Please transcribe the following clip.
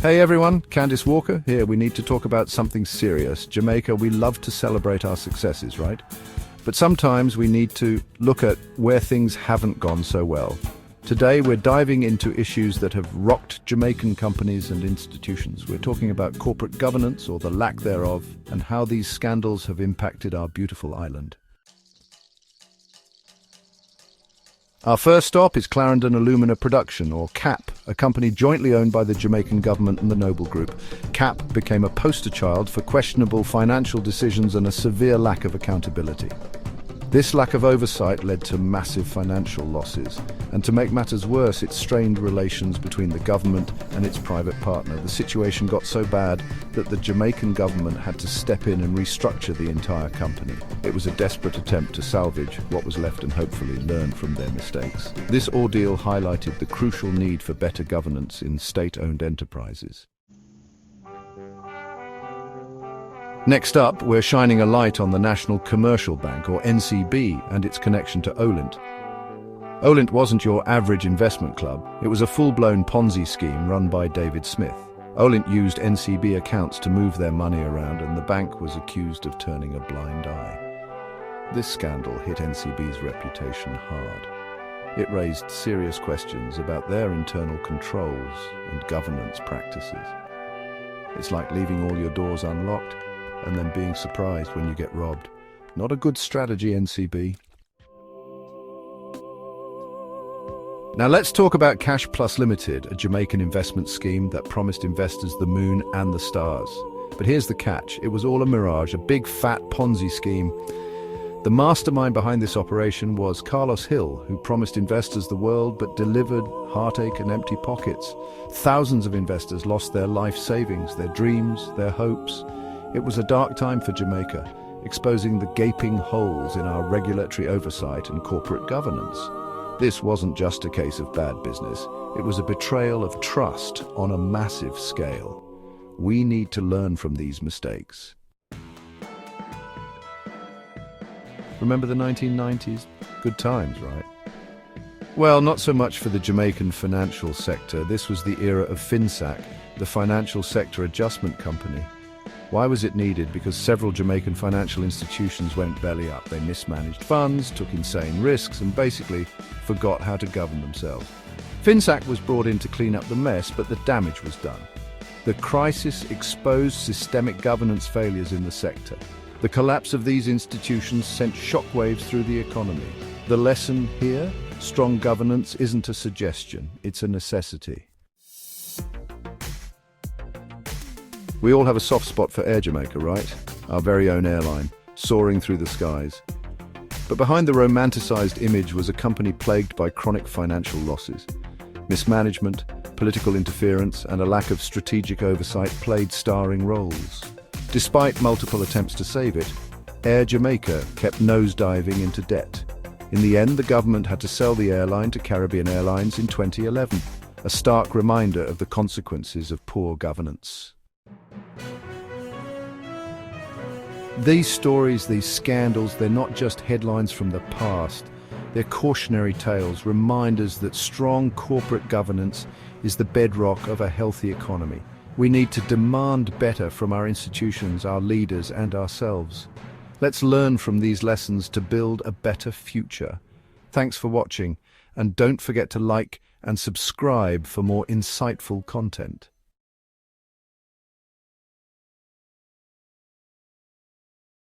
Hey everyone, Candice Walker here. We need to talk about something serious. Jamaica, we love to celebrate our successes, right? But sometimes we need to look at where things haven't gone so well. Today we're diving into issues that have rocked Jamaican companies and institutions. We're talking about corporate governance, or the lack thereof, and how these scandals have impacted our beautiful island. Our first stop is Clarendon Alumina Production, or CAP, a company jointly owned by the Jamaican government and the Noble Group. CAP became a poster child for questionable financial decisions and a severe lack of accountability. This lack of oversight led to massive financial losses, and to make matters worse, it strained relations between the government and its private partner. The situation got so bad that the Jamaican government had to step in and restructure the entire company. It was a desperate attempt to salvage what was left and hopefully learn from their mistakes. This ordeal highlighted the crucial need for better governance in state-owned enterprises. Next up, we're shining a light on the National Commercial Bank, or NCB, and its connection to Olint. Olint wasn't your average investment club. It was a full-blown Ponzi scheme run by David Smith. Olint used NCB accounts to move their money around, and the bank was accused of turning a blind eye. This scandal hit NCB's reputation hard. It raised serious questions about their internal controls and governance practices. It's like leaving all your doors unlocked and then being surprised when you get robbed. Not a good strategy, NCB. Now let's talk about Cash Plus Limited, a Jamaican investment scheme that promised investors the moon and the stars. But here's the catch: it was all a mirage, a big fat Ponzi scheme. The mastermind behind this operation was Carlos Hill, who promised investors the world but delivered heartache and empty pockets. Thousands of investors lost their life savings, their dreams, their hopes. It was a dark time for Jamaica, exposing the gaping holes in our regulatory oversight and corporate governance. This wasn't just a case of bad business. It was a betrayal of trust on a massive scale. We need to learn from these mistakes. Remember the 1990s? Good times, right? Well, not so much for the Jamaican financial sector. This was the era of FinSAC, the Financial Sector Adjustment Company. Why was it needed? Because several Jamaican financial institutions went belly up. They mismanaged funds, took insane risks, and basically forgot how to govern themselves. FinSAC was brought in to clean up the mess, but the damage was done. The crisis exposed systemic governance failures in the sector. The collapse of these institutions sent shockwaves through the economy. The lesson here? Strong governance isn't a suggestion, it's a necessity. We all have a soft spot for Air Jamaica, right? Our very own airline, soaring through the skies. But behind the romanticized image was a company plagued by chronic financial losses. Mismanagement, political interference, and a lack of strategic oversight played starring roles. Despite multiple attempts to save it, Air Jamaica kept nosediving into debt. In the end, the government had to sell the airline to Caribbean Airlines in 2011, a stark reminder of the consequences of poor governance. These stories, these scandals, they're not just headlines from the past. They're cautionary tales, reminders that strong corporate governance is the bedrock of a healthy economy. We need to demand better from our institutions, our leaders, and ourselves. Let's learn from these lessons to build a better future. Thanks for watching, and don't forget to like and subscribe for more insightful content.